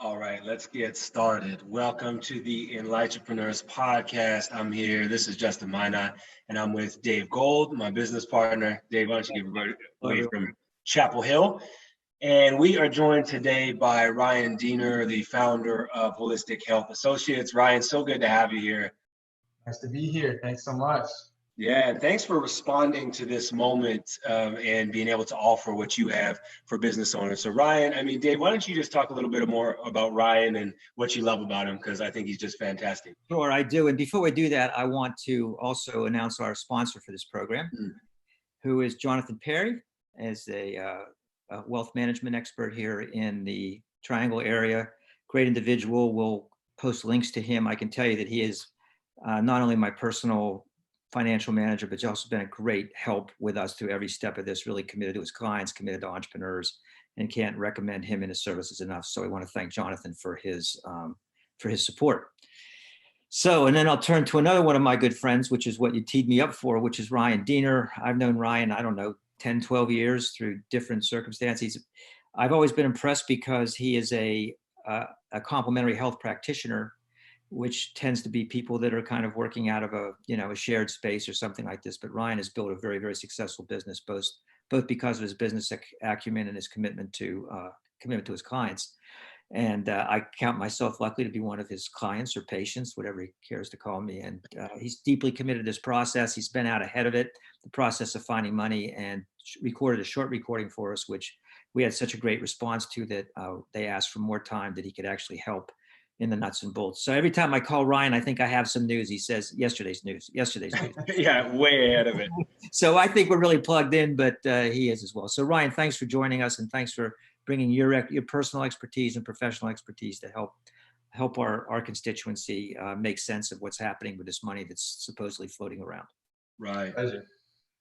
All right, let's get started. Welcome to the Enlightrepreneurs podcast. I'm here. This is Justin Minot, and I'm with Dave Gold, my business partner. Dave, why don't you give everybody away from Chapel Hill? And we are joined today by Ryan Diener, the founder of Holistic Health Associates. Ryan, so good to have you here. Nice to be here. Thanks so much. Yeah, and thanks for responding to this moment and being able to offer what you have for business owners. So Ryan, Dave, why don't you just talk a little bit more about Ryan and what you love about him? Because I think he's just fantastic. Sure, I do. And before we do that, I want to also announce our sponsor for this program, who is Jonathan Perry, as a wealth management expert here in the Triangle area. Great individual. We'll post links to him. I can tell you that he is not only my personal financial manager, but he's also been a great help with us through every step of this, really committed to his clients, committed to entrepreneurs, and can't recommend him and his services enough. So I want to thank Jonathan for his support. So, and then I'll turn to another one of my good friends, which is what you teed me up for, which is Ryan Diener. I've known Ryan, 10, 12 years through different circumstances. I've always been impressed because he is a complementary health practitioner, which tends to be people that are kind of working out of a shared space or something like this. But Ryan has built a very, very successful business, both because of his business acumen and his commitment to his clients. And I count myself lucky to be one of his clients or patients, whatever he cares to call me. And he's deeply committed to this process. He's been out ahead of it, the process of finding money, and recorded a short recording for us, which we had such a great response to that they asked for more time that he could actually help in the nuts and bolts. So every time I call Ryan, I think I have some news. He says, yesterday's news. Yeah, way ahead of it. So I think we're really plugged in, but he is as well. So Ryan, thanks for joining us, and thanks for bringing your personal expertise and professional expertise to help our constituency make sense of what's happening with this money that's supposedly floating around. Right. Pleasure.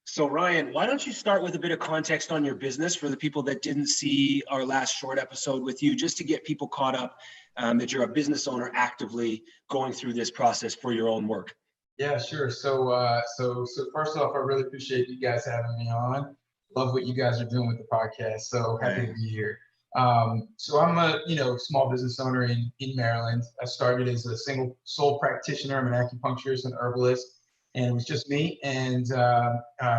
So Ryan, why don't you start with a bit of context on your business for the people that didn't see our last short episode with you, just to get people caught up that you're a business owner actively going through this process for your own work. Yeah, sure. So first off, I really appreciate you guys having me on. Love what you guys are doing with the podcast. So happy to be here. So I'm a small business owner in Maryland. I started as a single sole practitioner. I'm an acupuncturist and herbalist, and it was just me and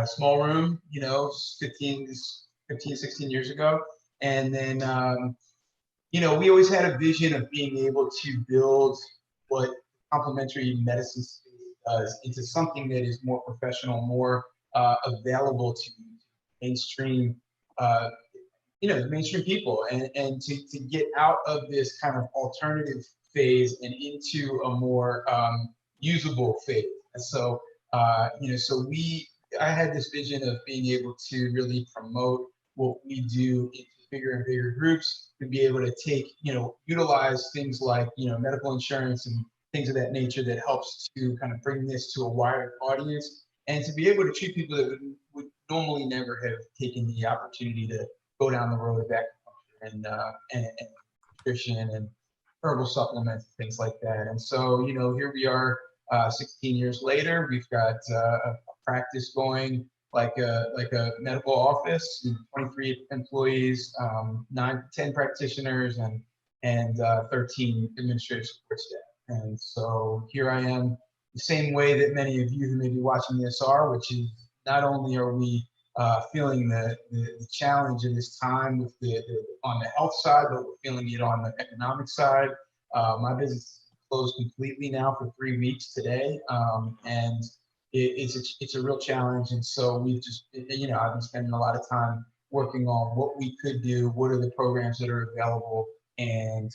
small room, 15, 16 years ago. And then we always had a vision of being able to build what complementary medicine does into something that is more professional, more available to mainstream, mainstream people, and to get out of this kind of alternative phase and into a more usable phase. And so, I had this vision of being able to really promote what we do into bigger and bigger groups, to be able to utilize things like, medical insurance and things of that nature that helps to kind of bring this to a wider audience, and to be able to treat people that would normally never have taken the opportunity to go down the road of acupuncture and nutrition and herbal supplements, things like that. And so, here we are 16 years later. We've got a practice going like a medical office, 23 employees, 10 practitioners, and 13 administrative support staff. And so here I am, the same way that many of you who may be watching this are, which is not only are we feeling the challenge of this time with on the health side, but we're feeling it on the economic side. My business is closed completely now for 3 weeks today, and it's a real challenge. And so we've just, I've been spending a lot of time working on what we could do, what are the programs that are available, and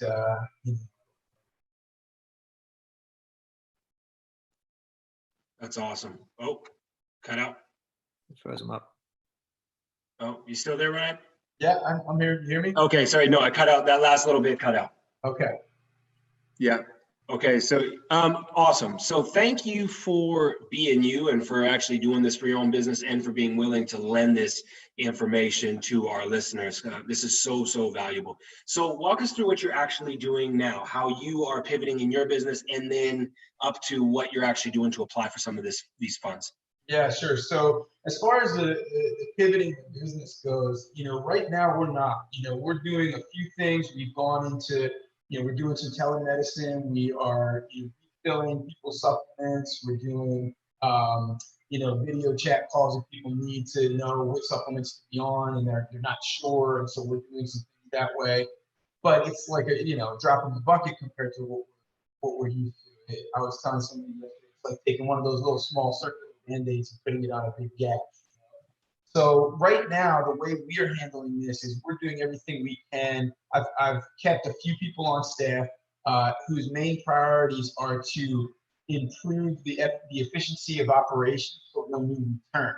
That's awesome. Oh, cut out. Froze him up. Oh, you still there, Ryan? Yeah, I'm here. You hear me? Okay, sorry. No, I cut out that last little bit. Cut out. Okay. Yeah. Okay. So, awesome. So thank you for being you and for actually doing this for your own business and for being willing to lend this information to our listeners. This is so, so valuable. So walk us through what you're actually doing now, how you are pivoting in your business, and then up to what you're actually doing to apply for some of these funds. Yeah, sure. So as far as the pivoting business goes, right now we're not, we're doing a few things. We've gone into, we're doing some telemedicine. We are filling people's supplements. We're doing, video chat calls if people need to know what supplements to be on and they're not sure. And so we're doing some things that way. But it's like a, drop in the bucket compared to what we're used to. I was telling somebody yesterday, it's like taking one of those little small circular Band-Aids and putting it on a big gap. So right now, the way we are handling this is we're doing everything we can. I've kept a few people on staff whose main priorities are to improve the efficiency of operations for when we return.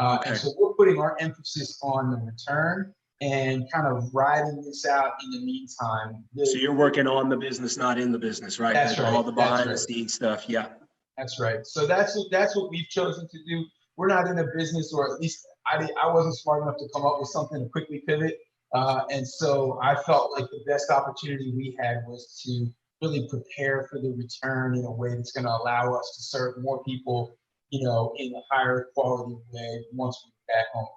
Okay. And so we're putting our emphasis on the return and kind of riding this out in the meantime. So you're working on the business, not in the business, right? That's right. All the behind the scenes stuff. Yeah. That's right. So that's what we've chosen to do. We're not in a business, or at least I wasn't smart enough to come up with something to quickly pivot. And so I felt like the best opportunity we had was to really prepare for the return in a way that's going to allow us to serve more people, in a higher quality way once we're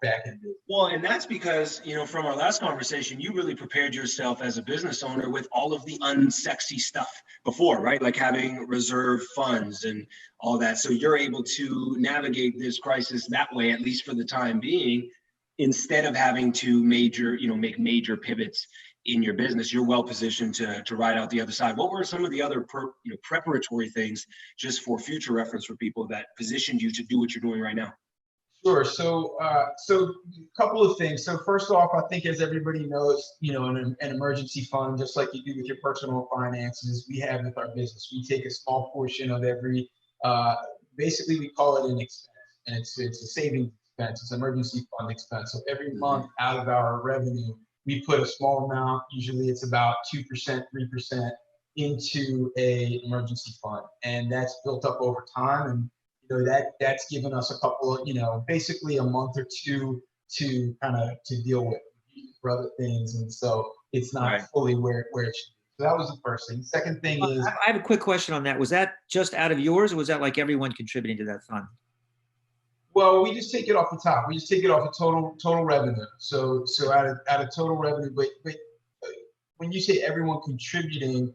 back in business. Well, and that's because, from our last conversation, you really prepared yourself as a business owner with all of the unsexy stuff before, right? Like having reserve funds and all that. So you're able to navigate this crisis that way, at least for the time being, instead of having to make major pivots in your business. You're well positioned to ride out the other side. What were some of the other preparatory things, just for future reference for people, that positioned you to do what you're doing right now? Sure. So a couple of things. So first off, I think, as everybody knows, an emergency fund, just like you do with your personal finances, we have with our business. We take a small portion of every, basically we call it an expense, and it's a savings expense. It's an emergency fund expense. So every month out of our revenue, we put a small amount, usually it's about 2%, 3%, into a emergency fund. And that's built up over time. And that's given us a couple of, basically a month or two to deal with for other things. And so it's not fully where it should be. So that was the first thing. Second thing is, I have a quick question on that. Was that just out of yours, or was that like everyone contributing to that fund? Well, we just take it off the top. We just take it off of total revenue. So out of total revenue, but when you say everyone contributing,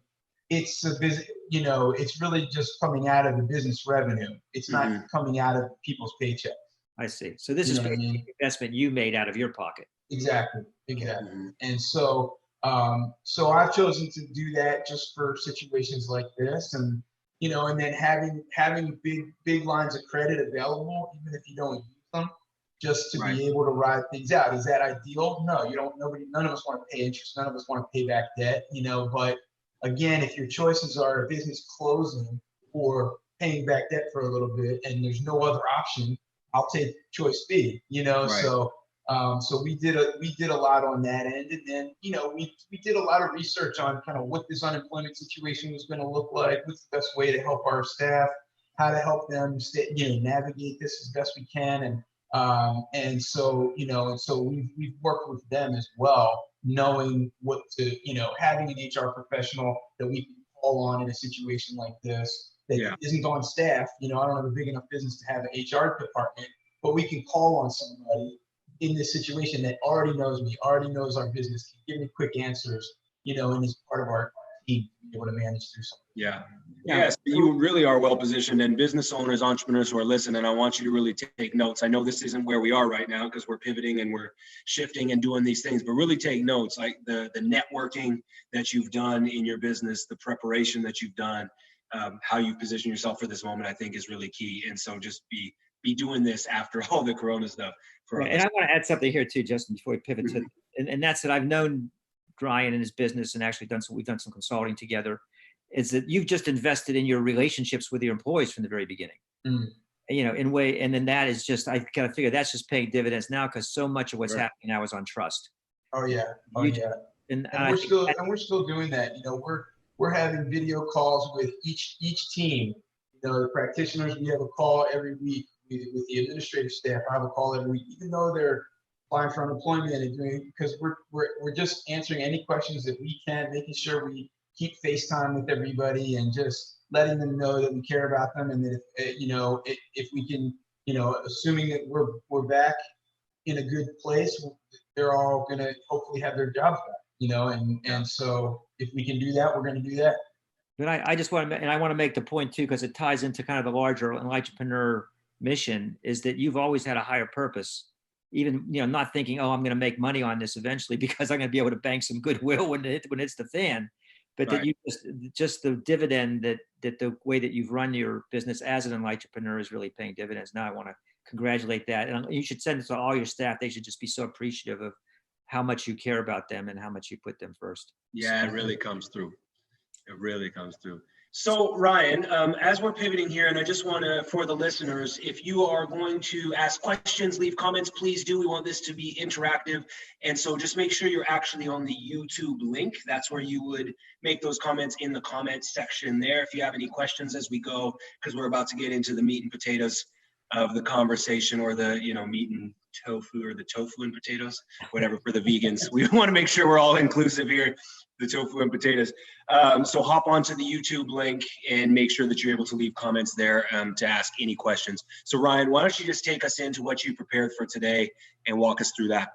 it's a business, it's really just coming out of the business revenue. It's not coming out of people's paychecks. I see. So this is an investment you made out of your pocket. Exactly. And so I've chosen to do that just for situations like this, and and then having big lines of credit available, even if you don't use them, just to be able to ride things out. Is that ideal? No, none of us want to pay interest. None of us want to pay back debt, but again, if your choices are a business closing or paying back debt for a little bit and there's no other option, I'll take choice B, So we did a lot on that end. And then, we did a lot of research on kind of what this unemployment situation was going to look like, what's the best way to help our staff, how to help them navigate this as best we can. And so we've worked with them as well, knowing what to, having an HR professional that we can call on in a situation like this that isn't on staff. I don't have a big enough business to have an HR department, but we can call on somebody in this situation that already knows me, already knows our business, can give me quick answers, and is part of our team to be able to manage through something. Yeah. Yes, you really are well positioned, and business owners, entrepreneurs who are listening, I want you to really take notes. I know this isn't where we are right now because we're pivoting and we're shifting and doing these things, but really take notes, like the networking that you've done in your business, the preparation that you've done, how you position yourself for this moment, I think is really key. And so just be doing this after all the Corona stuff. And I want to add something here too, Justin, before we pivot to, and that's that I've known Ryan and his business and actually we've done some consulting together, is that you've just invested in your relationships with your employees from the very beginning. And then that is just, I kind of figure that's just paying dividends now, because so much of what's happening now is on trust. And we're still doing that. We're having video calls with each team. The practitioners, we have a call every week with the administrative staff. I have a call every week, even though they're applying for unemployment and doing, because we're just answering any questions that we can, making sure we keep FaceTime with everybody and just letting them know that we care about them, and that if we can, assuming that we're back in a good place, they're all going to hopefully have their jobs back. and so if we can do that, we're going to do that. But I just want to, and I want to make the point too, because it ties into kind of the larger Enlightrepreneur mission, is that you've always had a higher purpose, even, not thinking, oh, I'm going to make money on this eventually because I'm going to be able to bank some goodwill when it's the fan, but Right. that you just the dividend that the way that you've run your business as an Enlightrepreneur is really paying dividends. Now I want to congratulate that. And you should send it to all your staff. They should just be so appreciative of how much you care about them and how much you put them first. Yeah, it really comes through. It really comes through. So Ryan, as we're pivoting here, and I just want to, for the listeners, if you are going to ask questions, leave comments, please do. We want this to be interactive. And so just make sure you're actually on the YouTube link. That's where you would make those comments in the comments section there. If you have any questions as we go, because we're about to get into the meat and potatoes of the conversation, or the, meat and tofu, or the tofu and potatoes, whatever, for the vegans. We want to make sure we're all inclusive here, the tofu and potatoes. So hop onto the YouTube link and make sure that you're able to leave comments there to ask any questions. So Ryan, why don't you just take us into what you prepared for today and walk us through that?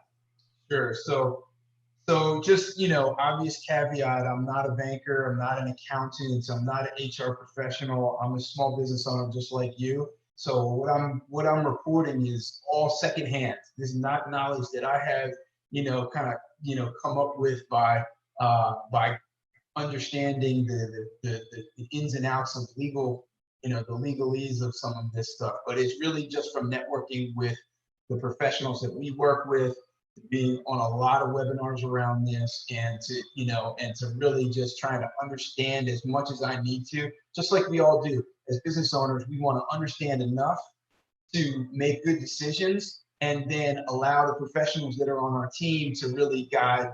Sure. So just, obvious caveat, I'm not a banker, I'm not an accountant, I'm not an HR professional, I'm a small business owner just like you. So what I'm reporting is all secondhand. This is not knowledge that I have, come up with by understanding the ins and outs of legal, the legalese of some of this stuff. But it's really just from networking with the professionals that we work with, being on a lot of webinars around this, and to really just trying to understand as much as I need to, just like we all do as business owners. We want to understand enough to make good decisions, and then allow the professionals that are on our team to really guide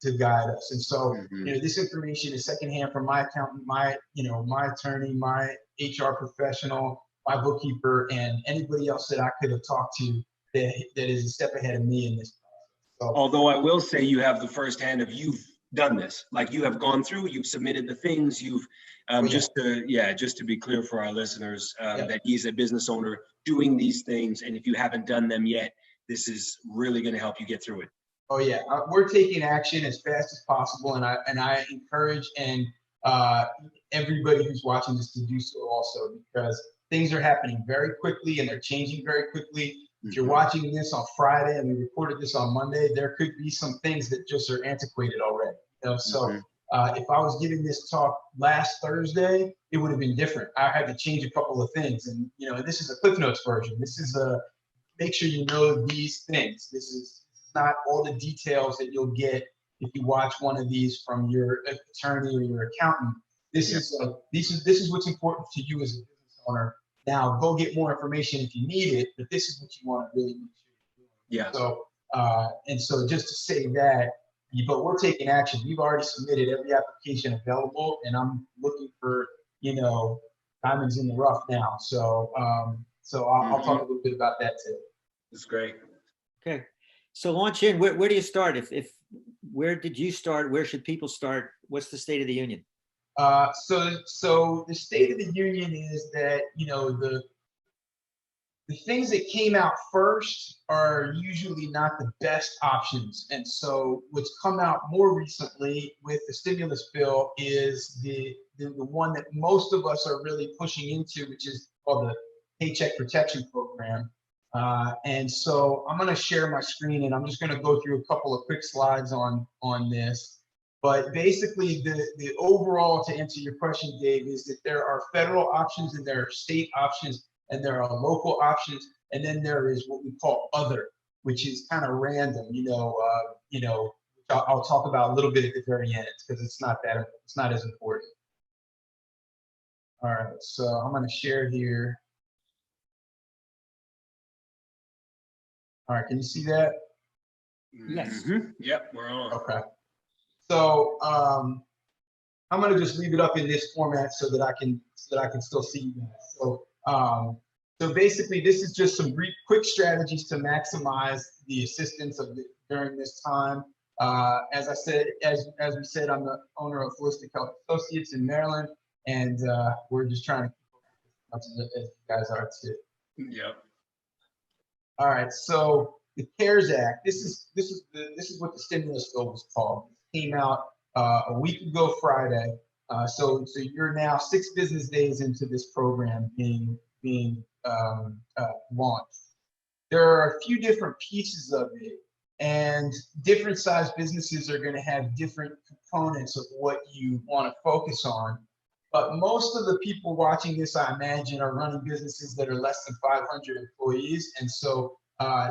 us. And so, this information is secondhand from my accountant, my attorney, my HR professional, my bookkeeper, and anybody else that I could have talked to that is a step ahead of me in this process. So, although I will say you have the first hand of, you've done this, like you have gone through, you've submitted the things, you've just to be clear for our listeners, that he's a business owner doing these things, and if you haven't done them yet, this is really going to help you get through it. Oh yeah, we're taking action as fast as possible, and I encourage everybody who's watching this to do so also, because things are happening very quickly and they're changing very quickly. If you're watching this on Friday and we recorded this on Monday, there could be some things that just are antiquated already. So if I was giving this talk last Thursday, it would have been different. I had to change a couple of things, and this is a Cliff Notes version. This is make sure you know these things. This is not all the details that you'll get if you watch one of these from your attorney or your accountant. This is what's important to you as a business owner. Now go get more information if you need it, but this is what you want to really make sure you're doing. So just to say that, but we're taking action. We've already submitted every application available, and I'm looking for diamonds in the rough now. So I'll talk a little bit about that too. That's great. Okay. So launch in. Where do you start? Where did you start? Where should people start? What's the State of the Union? So the State of the Union is that the things that came out first are usually not the best options, and so what's come out more recently with the stimulus bill is the one that most of us are really pushing into, which is called the Paycheck Protection Program. And so I'm going to share my screen, and I'm just going to go through a couple of quick slides on this. But basically, the overall, to answer your question, Dave, is that there are federal options and there are state options and there are local options, and then there is what we call other, which is kind of random. I'll talk about a little bit at the very end because it's not as important. All right, so I'm going to share here. All right, can you see that? Yes. Yep, we're on. Okay. So I'm going to just leave it up in this format so that I can still see you guys. So basically, this is just some quick strategies to maximize the assistance during this time. As I said, as we said, I'm the owner of Holistic Health Associates in Maryland, and we're just trying to keep up as you guys are too. Yep. All right, so the CARES Act. This is what the stimulus bill was called. It came out a week ago Friday. So you're now 6 business days into this program being launched. There are a few different pieces of it, and different sized businesses are going to have different components of what you want to focus on. But most of the people watching this, I imagine, are running businesses that are less than 500 employees, and so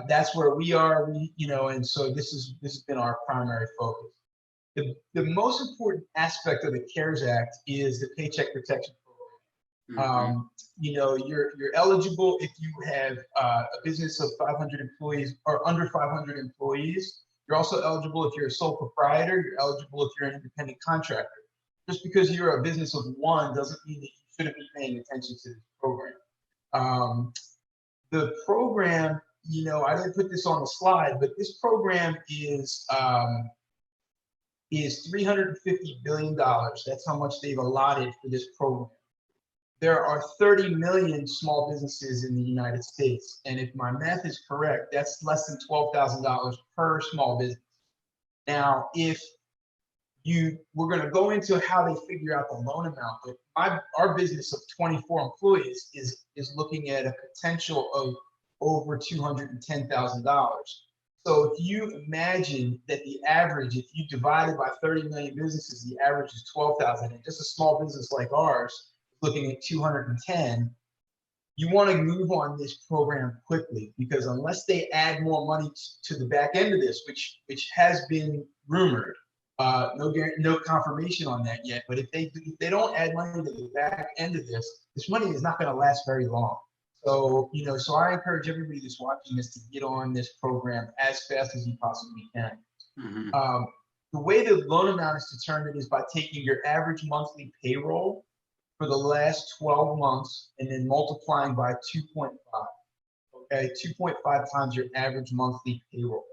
that's where we are. And so this has been our primary focus. The most important aspect of the CARES Act is the Paycheck Protection Program. You're eligible if you have a business of 500 employees or under 500 employees. You're also eligible if you're a sole proprietor. You're eligible if you're an independent contractor. Just because you're a business of one doesn't mean that you shouldn't be paying attention to this program. The program, I didn't put this on the slide, but this program is $350 billion. That's how much they've allotted for this program. There are 30 million small businesses in the United States. And if my math is correct, that's less than $12,000 per small business. Now, we're going to go into how they figure out the loan amount, but our business of 24 employees is looking at a potential of over $210,000. So if you imagine that the average, if you divide it by 30 million businesses, the average is 12,000, and just a small business like ours looking at 210, you want to move on this program quickly, because unless they add more money to the back end of this, which has been rumored, no confirmation on that yet, but if they don't add money to the back end of this money is not going to last very long. So, so I encourage everybody that's watching this to get on this program as fast as you possibly can. The way the loan amount is determined is by taking your average monthly payroll for the last 12 months and then multiplying by 2.5. Okay, 2.5 times your average monthly payroll.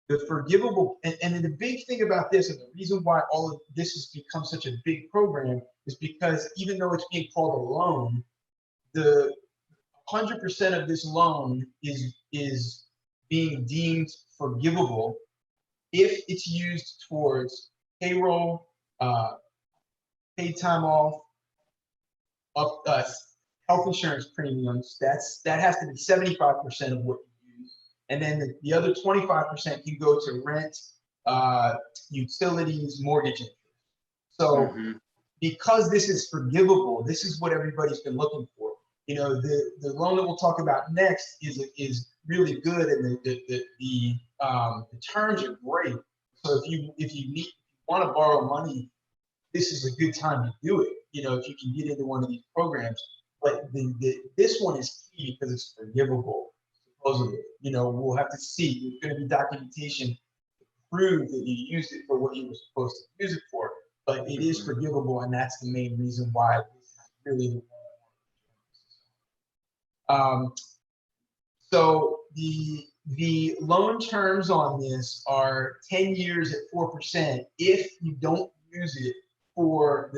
The forgivable, and the big thing about this, and the reason why all of this has become such a big program, is because even though it's being called a loan, the 100% of this loan is being deemed forgivable if it's used towards payroll, paid time off, health insurance premiums. That has to be 75% of what you use, and then the other 25% can go to rent, utilities, mortgage interest. So because this is forgivable, this is what everybody's been looking for. The loan that we'll talk about next is really good, and the terms are great. So if you want to borrow money, this is a good time to do it. If you can get into one of these programs. But this one is key because it's forgivable, supposedly. We'll have to see. There's going to be documentation to prove that you used it for what you were supposed to use it for. But it is forgivable, and that's the main reason why this is really the one. So the loan terms on this are 10 years at 4% if you don't use it for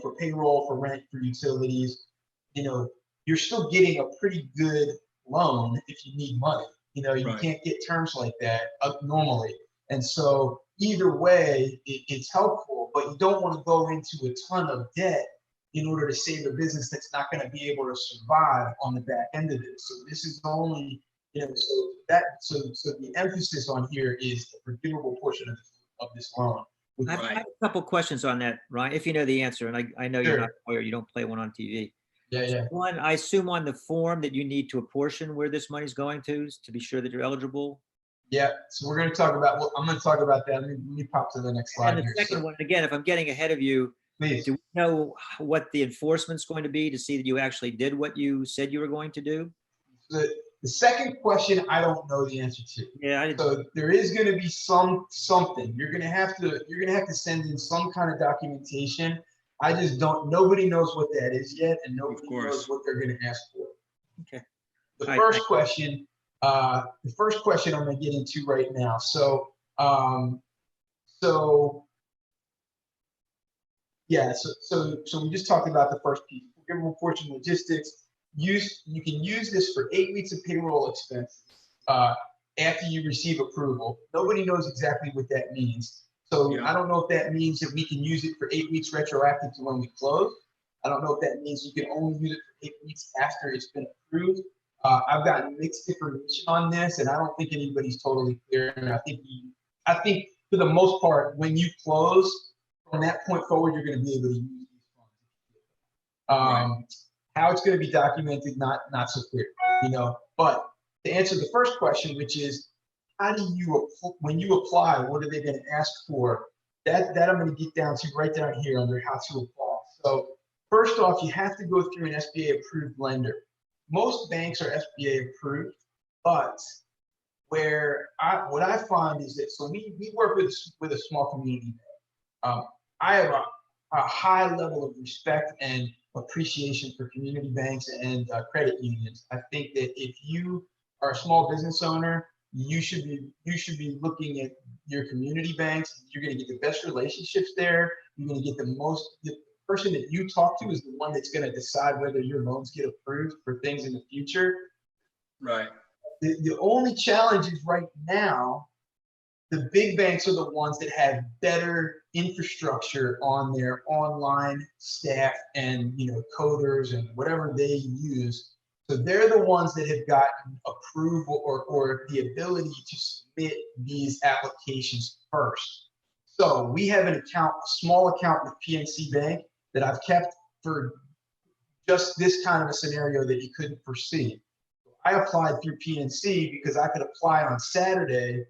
for payroll, for rent, for utilities. You're still getting a pretty good loan if you need money. You can't get terms like that normally. And so either way, it's helpful, but you don't want to go into a ton of debt in order to save a business that's not going to be able to survive on the back end of this. So this is only, so the emphasis on here is the forgivable portion of this loan. I have a couple questions on that, Ryan, if you know the answer, and I know you're not a lawyer, you don't play one on TV. Yeah. One, I assume on the form that you need to apportion where this money's going to be sure that you're eligible. Yeah, so we're going to talk about, I'm going to talk about that. Let me pop to the next slide. And the second one, again, if I'm getting ahead of you, please. Do we know what the enforcement's going to be to see that you actually did what you said you were going to do? The second question, I don't know the answer to. Yeah. So there is going to be something. You're going to have to send in some kind of documentation. I just don't. Nobody knows what that is yet, and nobody knows what they're going to ask for. Okay. The first question I'm going to get into right now. So we just talked about the first piece, forgivable portion logistics. You can use this for 8 weeks of payroll expenses, after you receive approval. Nobody knows exactly what that means. So Yeah. I don't know if that means that we can use it for 8 weeks retroactive to when we close. I don't know if that means you can only use it for 8 weeks after it's been approved. I've gotten mixed information on this, and I don't think anybody's totally clear. And I think for the most part, when you close, from that point forward, you're going to be able to use these funds. Right. How it's going to be documented, not so clear, you know. But to answer the first question, which is, how do you, when you apply, what are they going to ask for? That I'm going to get down to right down here under how to apply. So first off, you have to go through an SBA approved lender. Most banks are SBA approved, but what I find is that, so we work with a small community bank. I have a high level of respect and appreciation for community banks and credit unions. I think that if you are a small business owner, you should be looking at your community banks. You're going to get the best relationships there. You're going to get the person that you talk to is the one that's going to decide whether your loans get approved for things in the future. Right. The only challenge is right now, the big banks are the ones that have better infrastructure on their online staff and, you know, coders and whatever they use. So they're the ones that have gotten approval or the ability to submit these applications first. So we have a small account with PNC Bank that I've kept for just this kind of a scenario that you couldn't foresee. I applied through PNC because I could apply on Saturday.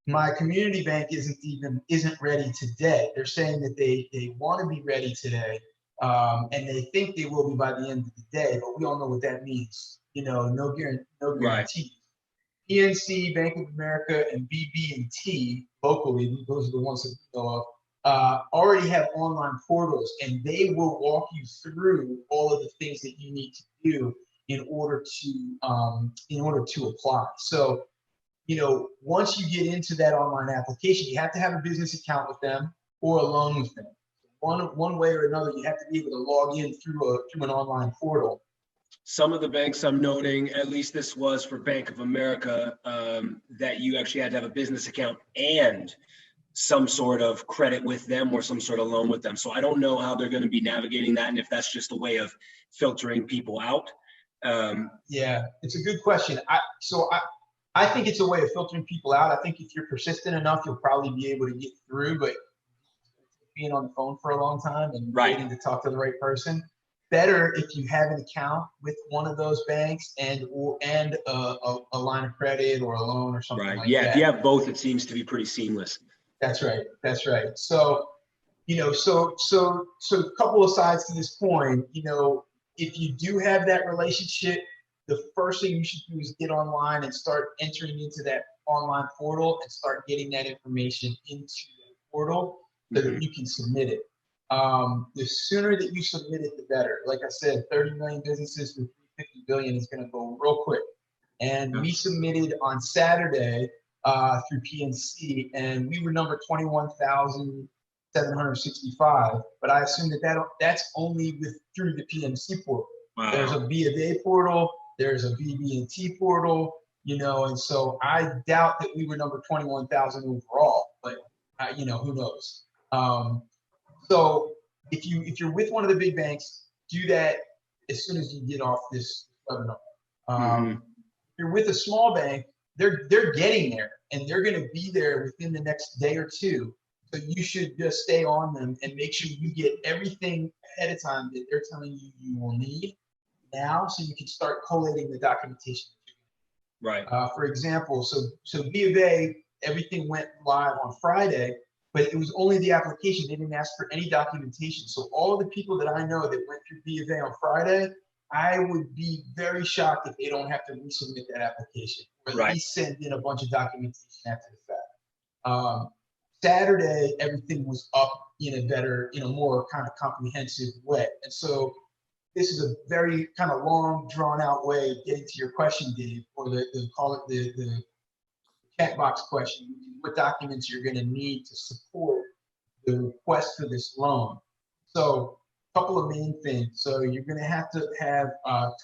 My community bank isn't ready today. They're saying that they want to be ready today, and they think they will be by the end of the day. But we all know what that means. You know, no guarantee. Right. PNC, Bank of America, and BB&T locally, those are the ones that we know of, already have online portals, and they will walk you through all of the things that you need to do in order to apply. So, you know, once you get into that online application, you have to have a business account with them or a loan with them. One way or another, you have to be able to log in through an online portal. Some of the banks I'm noting, at least this was for Bank of America, that you actually had to have a business account and some sort of credit with them or some sort of loan with them. So I don't know how they're going to be navigating that, and if that's just a way of filtering people out. Yeah, it's a good question. I think it's a way of filtering people out. I think if you're persistent enough, you'll probably be able to get through, but being on the phone for a long time and waiting to talk to the right person, better if you have an account with one of those banks and a line of credit or a loan or something like that. Yeah, if you have both, it seems to be pretty seamless. That's right. So, you know, so a couple of sides to this coin. You know, if you do have that relationship, the first thing you should do is get online and start entering into that online portal and start getting that information into that portal so that you can submit it. The sooner that you submit it, the better. Like I said, 30 million businesses with 350 billion is going to go real quick. And we submitted on Saturday through PNC, and we were number 21,765. But I assume that's only through the PNC portal. Wow. There's a B of A portal. There's a BB&T portal, you know, and so I doubt that we were number 21,000 overall, but you know, who knows? So if you're with one of the big banks, do that as soon as you get off this webinar. If you're with a small bank, they're getting there, and they're going to be there within the next day or two. So you should just stay on them and make sure you get everything ahead of time that they're telling you you will need now, so you can start collating the documentation. Right. For example, so B of A, everything went live on Friday, but it was only the application. They didn't ask for any documentation. So all of the people that I know that went through B of A on Friday, I would be very shocked if they don't have to resubmit that application, or at least send in a bunch of documentation after the fact. Saturday, everything was up in a more kind of comprehensive way. And so this is a very kind of long, drawn-out way of getting to your question, Dave, or the chat box question, which is what documents you're going to need to support the request for this loan. So a couple of main things. So you're going to have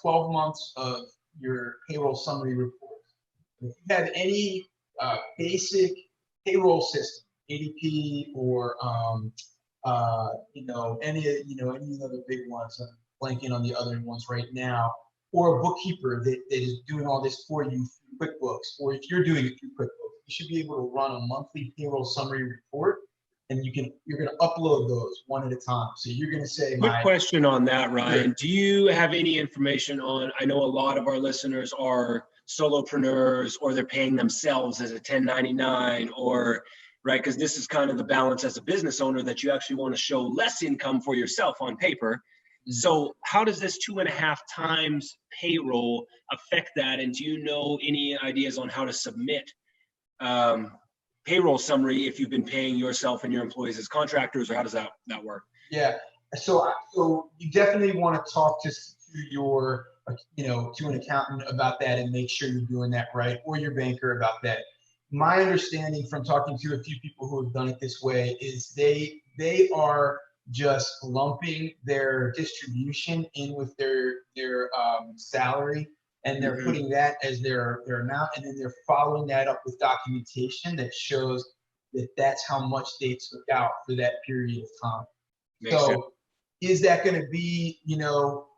12 months of your payroll summary report. If you have any basic payroll system, ADP or any of the other big ones. I'm blanking on the other ones right now, or a bookkeeper that is doing all this for you through QuickBooks, or if you're doing it through QuickBooks, you should be able to run a monthly payroll summary report, and you're going to upload those one at a time. So you're going to say, Quick question on that, Ryan. Sure. Do you have any information on, I know a lot of our listeners are solopreneurs, or they're paying themselves as a 1099, or, right, because this is kind of the balance as a business owner, that you actually want to show less income for yourself on paper. So how does this 2.5 times payroll affect that? And do you know any ideas on how to submit payroll summary if you've been paying yourself and your employees as contractors, or how does that work? Yeah, so you definitely want to talk to your, to an accountant about that and make sure you're doing that right, or your banker about that. My understanding from talking to a few people who have done it this way is they are just lumping their distribution in with their salary, and they're putting that as their amount, and then they're following that up with documentation that shows that that's how much they took out for that period of time. Makes sense. Is that going to be,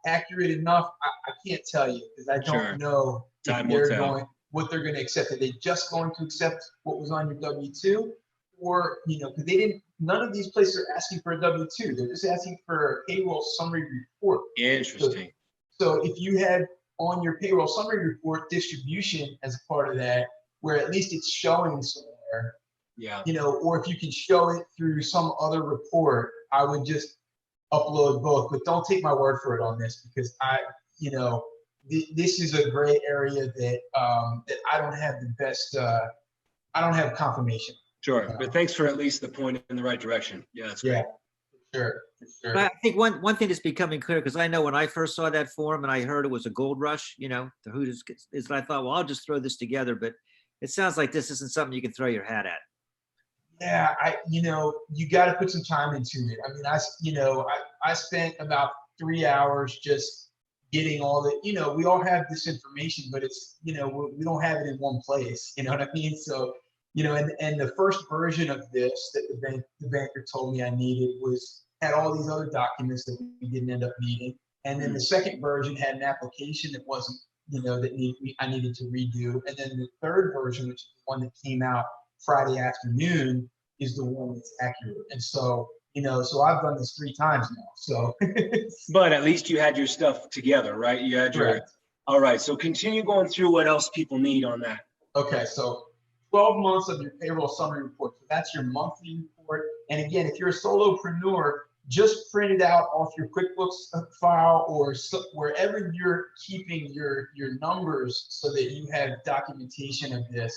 accurate enough? I can't tell you, because I don't know Time if will tell. what they're going to accept. Are they just going to accept what was on your W-2? Or, because none of these places are asking for a W-2. They're just asking for a payroll summary report. Interesting. So if you had on your payroll summary report distribution as a part of that, where at least it's showing somewhere, or if you can show it through some other report, I would just upload both. But don't take my word for it on this, because this is a gray area that that I don't have the best. I don't have confirmation. Sure, but thanks for at least the point in the right direction. Yeah, that's great. Yeah, for sure. But I think one thing that's becoming clear, because I know when I first saw that form and I heard it was a gold rush, the Hooters, is I thought, well, I'll just throw this together. But it sounds like this isn't something you can throw your hat at. Yeah, you got to put some time into it. I mean, I spent about 3 hours just getting all the, we all have this information, but it's, we don't have it in one place. You know what I mean? So, and the first version of this that the banker told me I needed had all these other documents that we didn't end up needing. And then the second version had an application that wasn't, I needed to redo. And then the third version, which is the one that came out Friday afternoon, is the one that's accurate. And so, so I've done this 3 times now. So, but at least you had your stuff together, right? You had your. Correct. All right. So continue going through what else people need on that. Okay. So 12 months of your payroll summary report. So that's your monthly report. And again, if you're a solopreneur, just print it out off your QuickBooks file, or wherever you're keeping your numbers, so that you have documentation of this.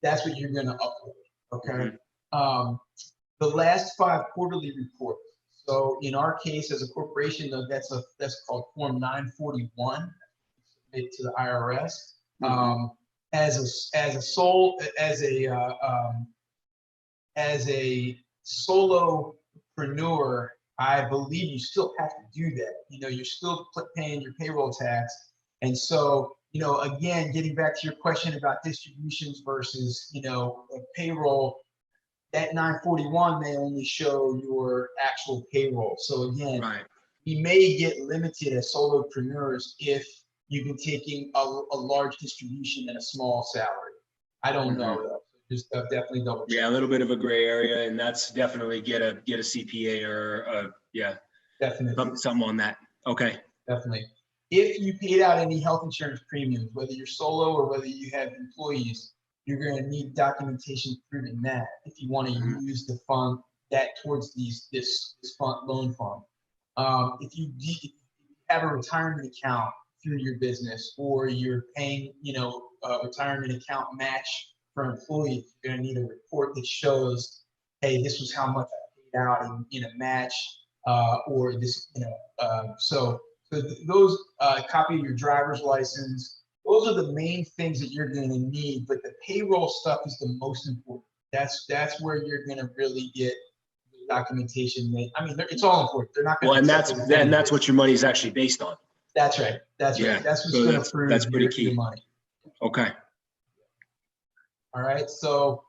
That's what you're going to upload. Okay. The last 5 quarterly reports. So in our case, as a corporation, though, that's called Form 941, submitted to the IRS. As a solopreneur, I believe you still have to do that. You're still paying your payroll tax, and so again, getting back to your question about distributions versus payroll, that 941 may only show your actual payroll. So again, we may get limited as solopreneurs if you've been taking a large distribution and a small salary. I don't know though. Just definitely double check. Yeah, a little bit of a gray area, and that's definitely get a CPA or definitely something on that. Okay. Definitely. If you paid out any health insurance premiums, whether you're solo or whether you have employees, you're going to need documentation proving that if you want to use the fund that towards this loan fund. If you have a retirement account through your business, or you're paying, a retirement account match for employees, you're going to need a report that shows, hey, this was how much I paid out in a match, or this, so those, copy of your driver's license. Those are the main things that you're going to need, but the payroll stuff is the most important. That's where you're going to really get the documentation made. I mean, it's all important. They're not going to. Well, and that's what your money is actually based on. That's right. That's right. That's what's going to prove that's pretty key. your money. Okay. All right. So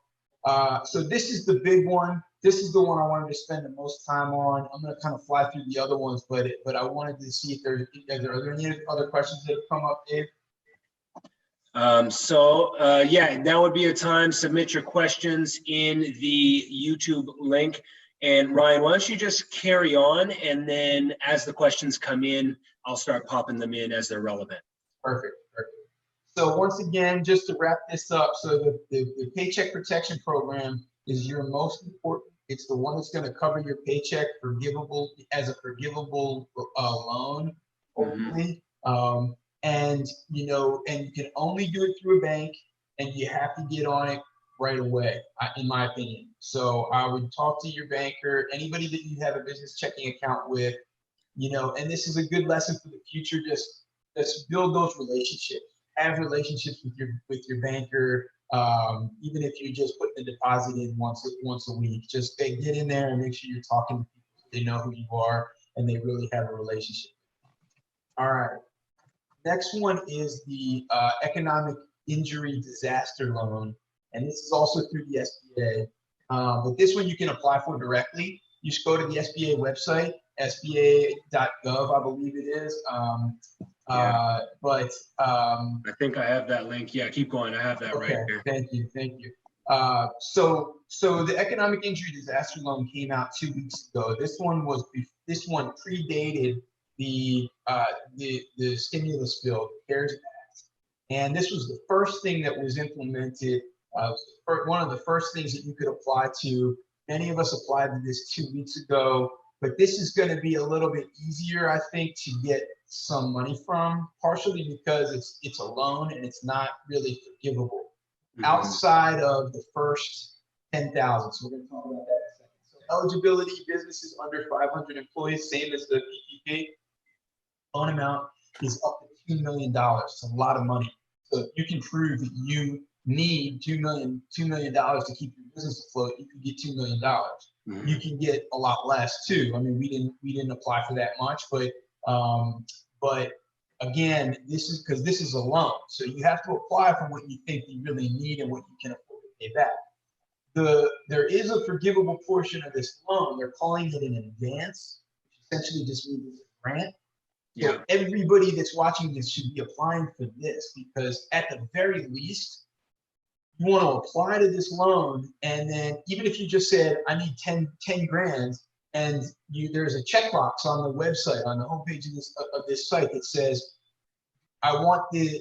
this is the big one. This is the one I wanted to spend the most time on. I'm going to kind of fly through the other ones, but I wanted to see if are there any other questions that have come up, Dave? Yeah, now would be a time. Submit your questions in the YouTube link. And Ryan, why don't you just carry on, and then as the questions come in, I'll start popping them in as they're relevant. Perfect. So once again, just to wrap this up, so the Paycheck Protection Program is your most important. It's the one that's going to cover your paycheck as a forgivable loan, hopefully. And you can only do it through a bank, and you have to get on it right away, in my opinion. So I would talk to your banker, anybody that you have a business checking account with, and this is a good lesson for the future. Just let's build those relationships. Have relationships with your banker, even if you're just putting the deposit in once a week. Just get in there and make sure you're talking to people so they know who you are and they really have a relationship. All right. Next one is the economic injury disaster loan, and this is also through the SBA. But this one you can apply for directly. You just go to the SBA website, sba.gov, I believe it is. I I think I have that link. Yeah, keep going. I have that right here. Thank you. So the economic injury disaster loan came out 2 weeks ago. This one predated the stimulus bill, the CARES Act, and this was the first thing that was implemented. One of the first things that you could apply to. Many of us applied to this 2 weeks ago, but this is going to be a little bit easier, I think, to get some money from, partially because it's a loan and it's not really forgivable outside of the first 10,000. So we're going to talk about that in a second. So eligibility, businesses under 500 employees, same as the PPP. Loan amount is up to $2 million. It's a lot of money. So if you can prove that you need $2 million to keep your business afloat, you can get $2 million. You can get a lot less too. I mean, we didn't apply for that much, but again, this is a loan. So you have to apply for what you think you really need and what you can afford to pay back. There is a forgivable portion of this loan. They're calling it an advance, which essentially just means it's a grant. So everybody that's watching this should be applying for this, because at the very least, you want to apply to this loan, and then even if you just said, I need 10 grand, and there's a checkbox on the website, on the homepage of this site that says, I want the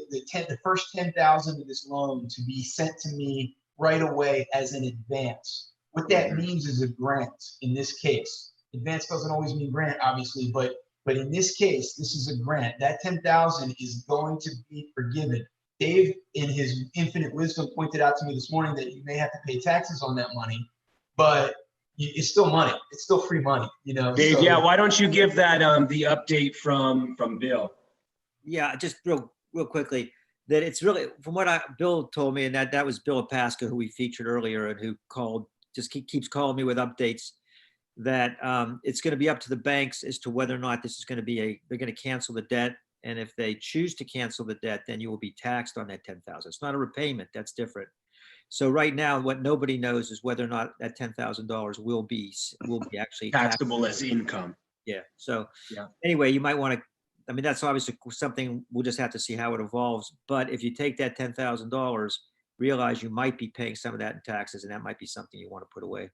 first 10,000 of this loan to be sent to me right away as an advance. What that means is a grant in this case. Advance doesn't always mean grant, obviously, but in this case, this is a grant. That 10,000 is going to be forgiven. Dave, in his infinite wisdom, pointed out to me this morning that you may have to pay taxes on that money, but it's still money. It's still free money, Dave, why don't you give that the update from Bill? Yeah, just real quickly, that it's really, from what Bill told me, and that was Bill Pasca, who we featured earlier, and who keeps calling me with updates, that it's going to be up to the banks as to whether or not this is going to be they're going to cancel the debt. And if they choose to cancel the debt, then you will be taxed on that 10,000. It's not a repayment. That's different. So right now, what nobody knows is whether or not that $10,000 will be actually taxable as income. Yeah. So anyway, you might want to. I mean, that's obviously something we'll just have to see how it evolves. But if you take that $10,000, realize you might be paying some of that in taxes, and that might be something you want to put away.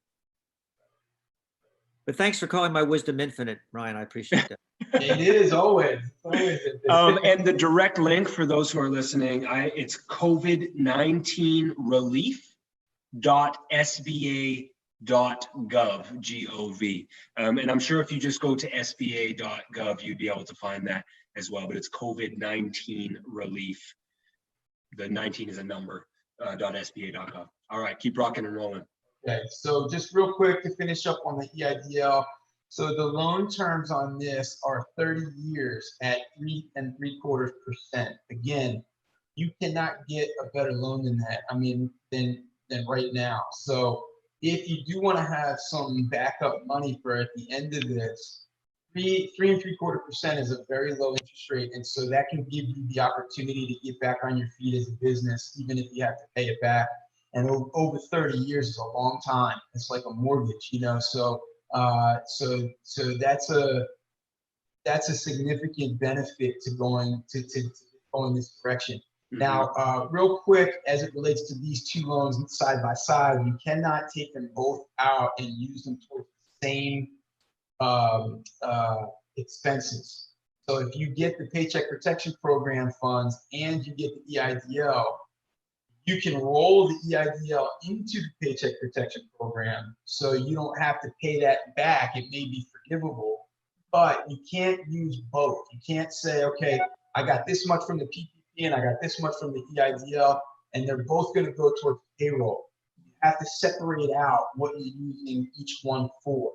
But thanks for calling my wisdom infinite, Ryan. I appreciate that. It is always. And the direct link for those who are listening, it's COVID-19 relief.sba.gov, G-O-V. And I'm sure if you just go to sba.gov, you'd be able to find that as well. But it's COVID-19 relief. The 19 is a number, .sba.gov. All right, keep rocking and rolling. Okay, so just real quick to finish up on the EIDL. So the loan terms on this are 30 years at 3.75%. Again, you cannot get a better loan than that. I mean, than right now. So if you do want to have some backup money for at the end of this, 3.75% is a very low interest rate, and so that can give you the opportunity to get back on your feet as a business, even if you have to pay it back. and over 30 years is a long time. It's like a mortgage, you know. So that's a significant benefit to going this direction. Now, real quick, as it relates to these two loans side by side, you cannot take them both out and use them towards the same expenses. So if you get the Paycheck Protection Program funds and you get the EIDL, you can roll the EIDL into the Paycheck Protection Program, so you don't have to pay that back. It may be forgivable, but you can't use both. You can't say, okay, I got this much from the PPP and I got this much from the EIDL, and they're both going to go towards payroll. You have to separate out what you're using each one for.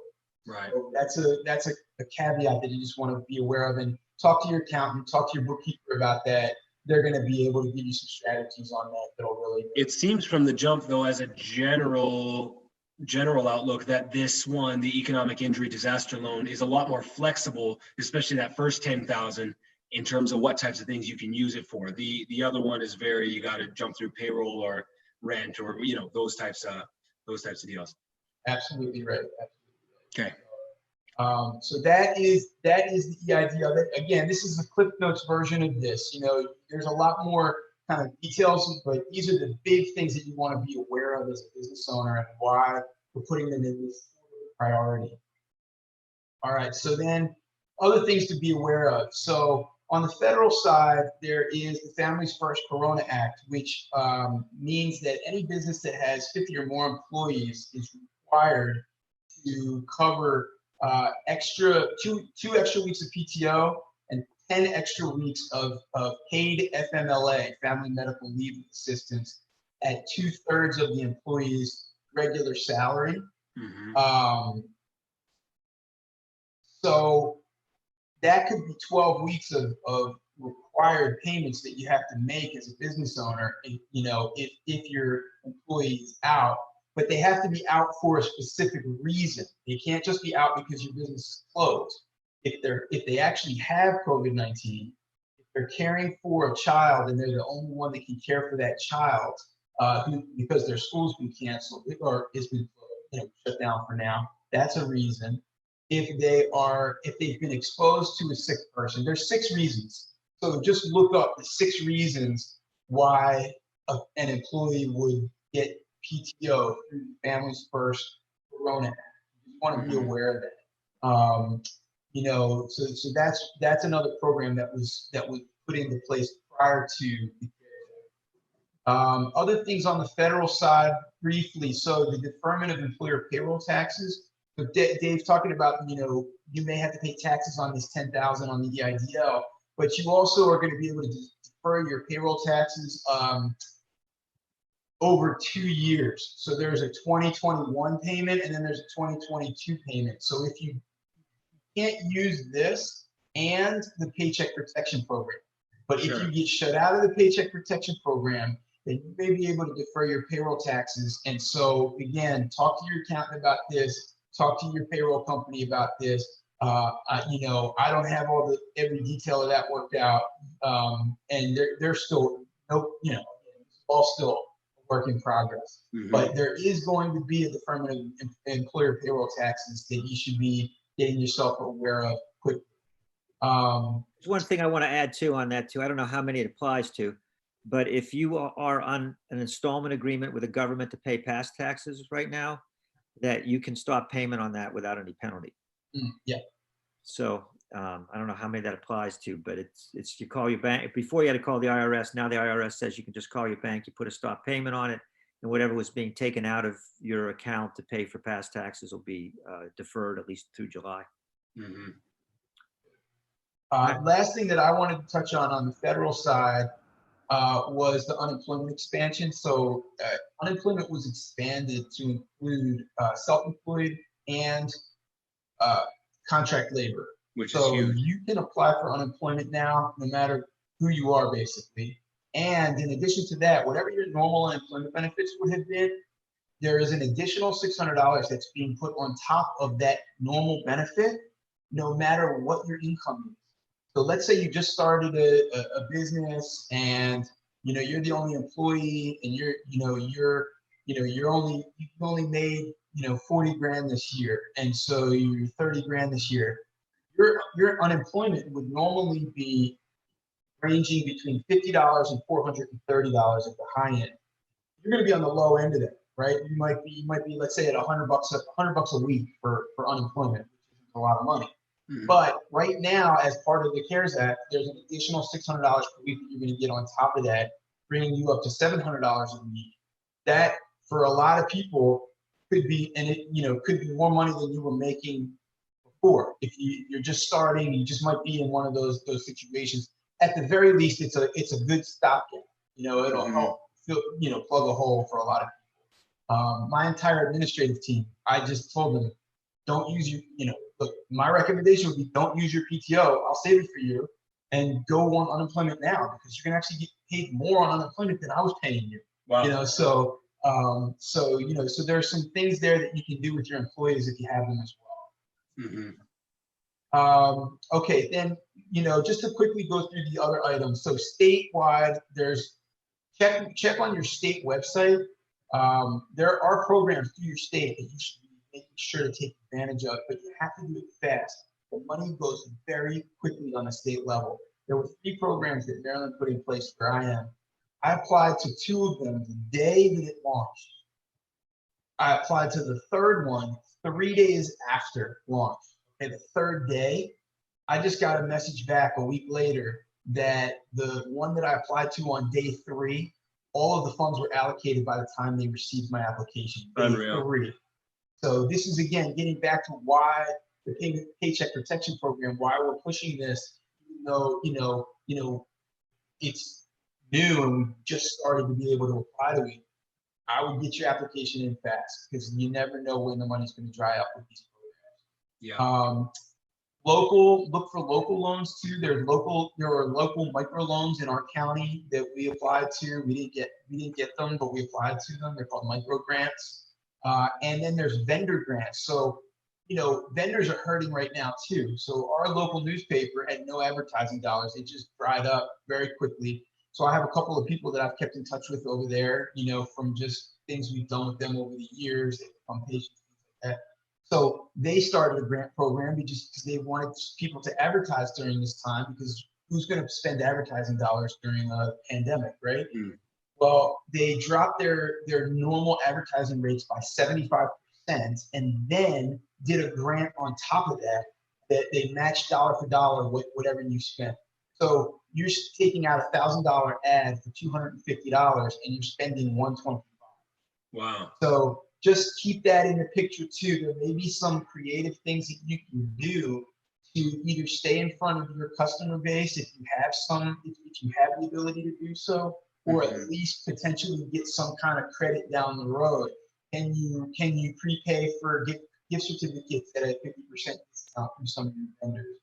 Right. So that's a caveat that you just want to be aware of, and talk to your accountant, talk to your bookkeeper about that. They're going to be able to give you some strategies on that that'll really. It seems from the jump, though, as a general outlook, that this one, the economic injury disaster loan, is a lot more flexible, especially that first 10,000, in terms of what types of things you can use it for. The other one is very, you got to jump through payroll or rent or, you know, those types of deals. Absolutely right. Okay. So that is the EIDL. Again, this is the Cliff Notes version of this. You know, there's a lot more kind of details, but these are the big things that you want to be aware of as a business owner and why we're putting them in this priority. All right, so then other things to be aware of. So on the federal side, there is the Families First Corona Act, which means that any business that has 50 or more employees is required to cover two extra weeks of PTO and 10 extra weeks of paid FMLA, Family Medical Leave Assistance, at 2/3 of the employee's regular salary. So that could be 12 weeks of required payments that you have to make as a business owner, you know, if your employee is out. But they have to be out for a specific reason. They can't just be out because your business is closed. If they actually have COVID-19, if they're caring for a child and they're the only one that can care for that child, because their school's been canceled or it's been, you know, shut down for now, that's a reason. If they've been exposed to a sick person, there's 6 reasons. So just look up the 6 reasons why an employee would get PTO through the Families First Corona Act. You want to be aware of that. You know, so that's another program that was put into place prior to the other things on the federal side briefly. So the deferment of employer payroll taxes. So Dave's talking about, you know, you may have to pay taxes on this 10,000 on the EIDL, but you also are going to be able to defer your payroll taxes over 2 years. So there's a 2021 payment and then there's a 2022 payment. So if you can't use this and the Paycheck Protection Program, but if you get shut out of the Paycheck Protection Program, then you may be able to defer your payroll taxes. And so again, talk to your accountant about this, talk to your payroll company about this. You know, I don't have every detail of that worked out. And they're still, you know, all still work in progress. But there is going to be a deferment of employer payroll taxes that you should be getting yourself aware of quickly. There's one thing I want to add too on that too. I don't know how many it applies to, but if you are on an installment agreement with the government to pay past taxes right now, that you can stop payment on that without any penalty. Yeah. So I don't know how many that applies to, but it's you call your bank. Before you had to call the IRS. Now the IRS says you can just call your bank. You put a stop payment on it, and whatever was being taken out of your account to pay for past taxes will be deferred at least through July. Last thing that I wanted to touch on the federal side was the unemployment expansion. So unemployment was expanded to include self-employed and contract labor. Which so is huge. You can apply for unemployment now, no matter who you are, basically. And in addition to that, whatever your normal unemployment benefits would have been, there is an additional $600 that's being put on top of that normal benefit, no matter what your income is. So let's say you just started a business and, you know, you're the only employee and you're you've only made 40 grand this year, and so you're 30 grand this year. Your unemployment would normally be ranging between $50 and $430 at the high end. You're going to be on the low end of that, right? You might be, let's say, at $100 a week for unemployment, which is a lot of money. Mm-hmm. But right now, as part of the CARES Act, there's an additional $600 per week that you're going to get on top of that, bringing you up to $700 a week. That, for a lot of people, could be, and it could be more money than you were making before. If you're just starting, you just might be in one of those situations. At the very least, it's a good stopgap. It'll help plug a hole for a lot of people. My entire administrative team, I just told them, don't use your, look, my recommendation would be don't use your PTO. I'll save it for you, and go on unemployment now, because you're gonna actually get paid more on unemployment than I was paying you. Wow. So there are some things there that you can do with your employees if you have them as well. Mm-hmm. Okay, then just to quickly go through the other items. So statewide, there's check on your state website. There are programs through your state that you should be making sure to take advantage of, but you have to do it fast. The money goes very quickly on the state level. There were 3 programs that Maryland put in place where I am. I applied to 2 of them the day that it launched. I applied to the 3rd one 3 days after launch. Okay, the 3rd day, I just got a message back a week later that the one that I applied to on day 3, all of the funds were allocated by the time they received my application. Unreal. 3. So this is, again, getting back to why the Paycheck Protection Program, why we're pushing this, even though, it's new and we just started to be able to apply to it. I would get your application in fast, because you never know when the money's going to dry up with these programs. Yeah. Look for local loans too. There are local micro loans in our county that we applied to. We didn't get them, but we applied to them. They're called micro grants. And then there's vendor grants. So, vendors are hurting right now too. So our local newspaper had no advertising dollars. It just dried up very quickly. So I have a couple of people that I've kept in touch with over there, from just things we've done with them over the years, on patients, things like that. So they started a grant program because they wanted people to advertise during this time, because who's going to spend advertising dollars during a pandemic, right? Mm. Well, they dropped their normal advertising rates by 75%, and then did a grant on top of that they matched dollar for dollar whatever you spent. So you're taking out a $1,000 ad for $250, and you're spending $125. Wow. So just keep that in the picture too. There may be some creative things that you can do to either stay in front of your customer base if you have the ability to do so, or at least potentially get some kind of credit down the road. Can you prepay for gift certificates at a 50% discount from some of your vendors?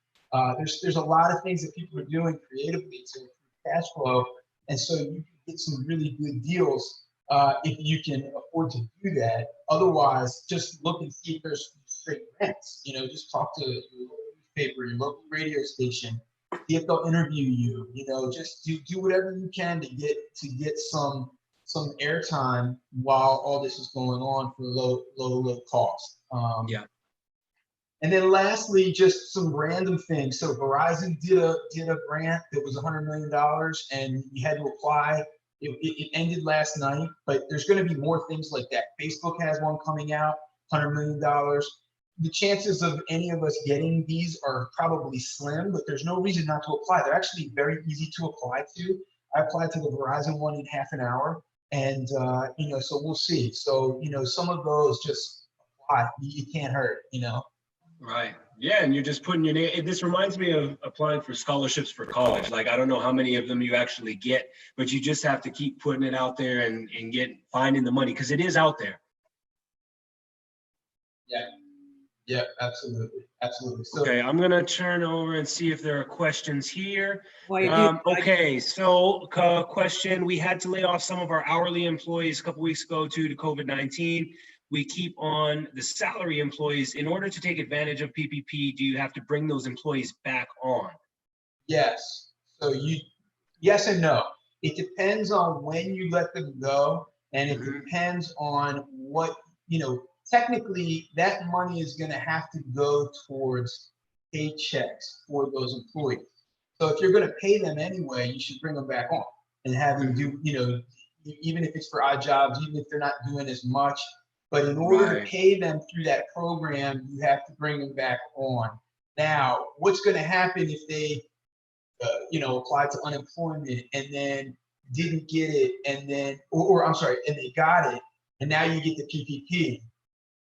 There's a lot of things that people are doing creatively to improve cash flow, and so you can get some really good deals if you can afford to do that. Otherwise, just look and see if there's straight grants. Just talk to your local newspaper, your local radio station, see if they'll interview you. Just do whatever you can to get some airtime while all this is going on for low cost. Yeah. And then lastly, just some random things. So Verizon did a grant that was $100 million, and you had to apply. It ended last night, but there's going to be more things like that. Facebook has one coming out, $100 million. The chances of any of us getting these are probably slim, but there's no reason not to apply. They're actually very easy to apply to. I applied to the Verizon one in half an hour, and so we'll see. So some of those just apply. You can't hurt. Right. Yeah, and you're just putting your name. This reminds me of applying for scholarships for college. Like, I don't know how many of them you actually get, but you just have to keep putting it out there and finding the money, because it is out there. Yeah, absolutely. So, okay, I'm gonna turn over and see if there are questions here. Well, okay, so question: we had to lay off some of our hourly employees a couple weeks ago due to COVID-19. We keep on the salary employees. In order to take advantage of PPP, do you have to bring those employees back on? Yes. So yes and no. It depends on when you let them go And it depends on what, technically that money is going to have to go towards paychecks for those employees. So if you're going to pay them anyway, you should bring them back on and have them do, even if it's for odd jobs, even if they're not doing as much. But in order to pay them through that program, you have to bring them back on. Now, what's going to happen if they, applied to unemployment and then didn't get it, and then, or I'm sorry, and they got it, and now you get the PPP.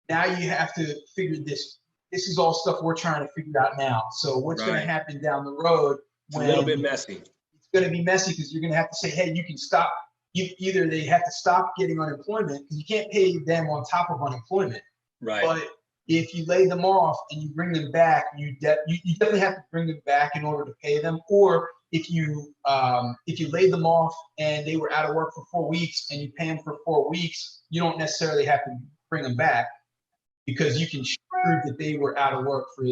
Now you have to figure this. This is all stuff we're trying to figure out now. So what's going to happen down the road? It's a little bit messy. It's going to be messy because you're going to have to say, hey, you can stop. Either they have to stop getting unemployment, because you can't pay them on top of unemployment. Right. But if you lay them off and you bring them back, you definitely have to bring them back in order to pay them. Or if you laid them off and they were out of work for 4 weeks and you pay them for 4 weeks, you don't necessarily have to bring them back, because you can prove that they were out of work for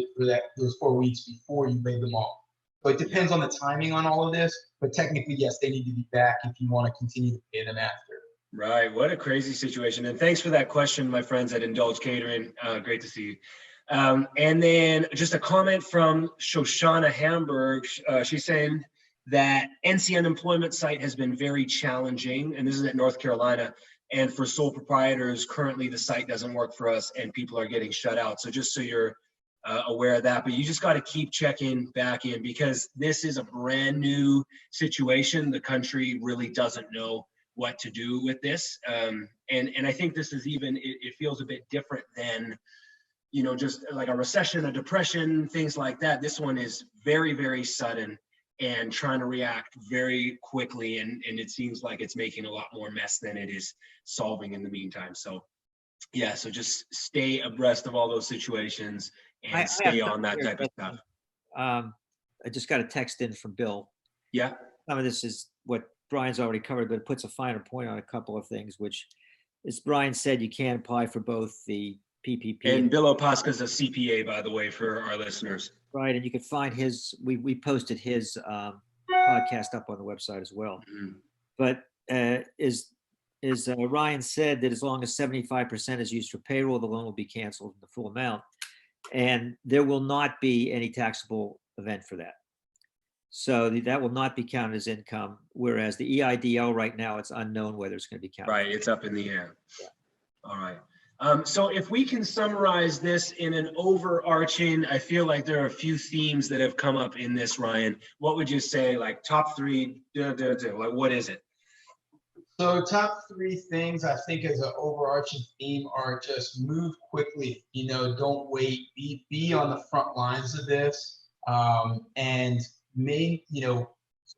those 4 weeks before you laid them off. So it depends on the timing on all of this, but technically, yes, they need to be back if you want to continue to pay them after. Right. What a crazy situation. And thanks for that question, my friends at Indulge Catering. Great to see you. And then just a comment from Shoshana Hamburg. She's saying that NC unemployment site has been very challenging, and this is at North Carolina. And for sole proprietors, currently the site doesn't work for us and people are getting shut out. So just so you're aware of that, but you just got to keep checking back in, because this is a brand new situation. The country really doesn't know what to do with this. And I think this is even, it feels a bit different than, just like a recession, a depression, things like that. This one is very, very sudden and trying to react very quickly. And it seems like it's making a lot more mess than it is solving in the meantime. So yeah, so just stay abreast of all those situations and stay on that type of stuff. I just got a text in from Bill. Yeah. Some of this is what Brian's already covered, but it puts a finer point on a couple of things, which, as Brian said, you can apply for both the PPP. And Bill Opaska is a CPA, by the way, for our listeners. Right, and you can find his, we posted his podcast up on the website as well. Mm-hmm. But as Ryan said, that as long as 75% is used for payroll, the loan will be canceled in the full amount. And there will not be any taxable event for that. So that will not be counted as income, whereas the EIDL right now, it's unknown whether it's going to be counted. Right, it's up in the air. Yeah. All right. So if we can summarize this in an overarching, I feel like there are a few themes that have come up in this, Ryan. What would you say, like top three, like what is it? So top three things I think as an overarching theme are just move quickly, don't wait, be on the front lines of this, and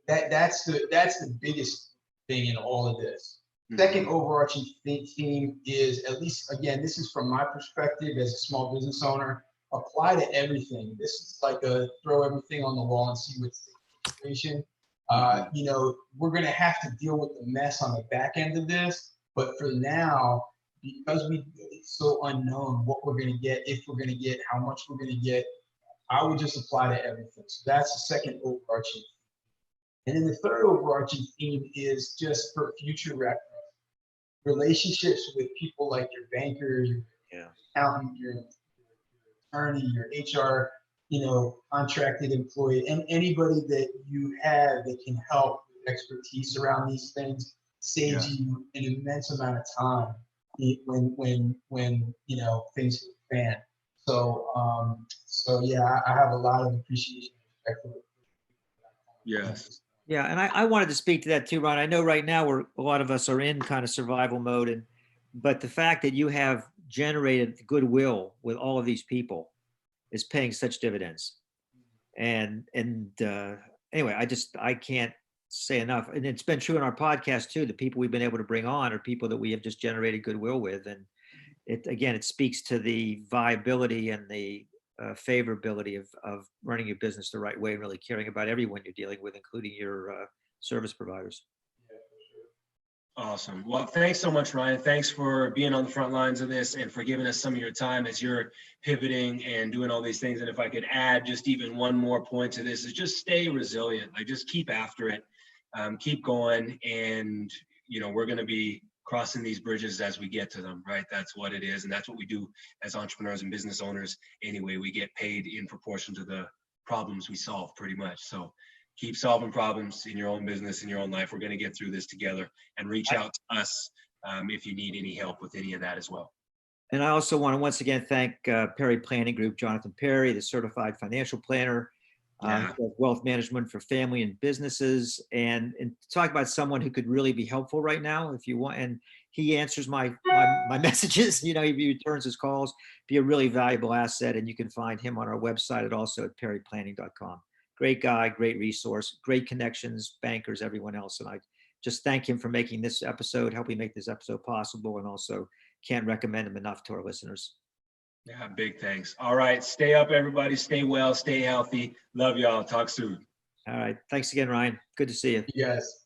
that's the biggest thing in all of this. Mm-hmm. Second overarching theme is, at least again, this is from my perspective as a small business owner, apply to everything. This is like a throw everything on the wall and see what's the situation. We're going to have to deal with the mess on the back end of this, but for now, because it's so unknown what we're going to get, if we're going to get, how much we're going to get, I would just apply to everything. So that's the second overarching. And then the third overarching theme is just for future reference, relationships with people like your banker, your accountant, your attorney, your HR, contracted employee, and anybody that you have that can help with expertise around these things saves you an immense amount of time when things hit the fan. So yeah, I have a lot of appreciation and respect for it. Yes. Yeah, and I wanted to speak to that too, Ron. I know right now a lot of us are in kind of survival mode, but the fact that you have generated goodwill with all of these people is paying such dividends. And anyway, I can't say enough. And it's been true in our podcast too. The people we've been able to bring on are people that we have just generated goodwill with. And it speaks to the viability and the favorability of running your business the right way and really caring about everyone you're dealing with, including your service providers. Awesome. Well, thanks so much, Ryan. Thanks for being on the front lines of this and for giving us some of your time as you're pivoting and doing all these things. And if I could add just even one more point to this, is just stay resilient. Like just keep after it, keep going. And, we're going to be crossing these bridges as we get to them, right? That's what it is. And that's what we do as entrepreneurs and business owners. Anyway, we get paid in proportion to the problems we solve, pretty much. So keep solving problems in your own business, in your own life. We're going to get through this together, and reach out to us if you need any help with any of that as well. And I also want to once again thank Perry Planning Group, Jonathan Perry, the certified financial planner, wealth management for family and businesses, and talk about someone who could really be helpful right now if you want. And he answers my messages, you know, he returns his calls, be a really valuable asset. And you can find him on our website also at perryplanning.com. Great guy, great resource, great connections, bankers, everyone else. And I just thank him for making this episode, helping make this episode possible, and also can't recommend him enough to our listeners. Yeah, big thanks. All right. Stay up, everybody. Stay well, stay healthy. Love y'all. Talk soon. All right. Thanks again, Ryan. Good to see you. Yes.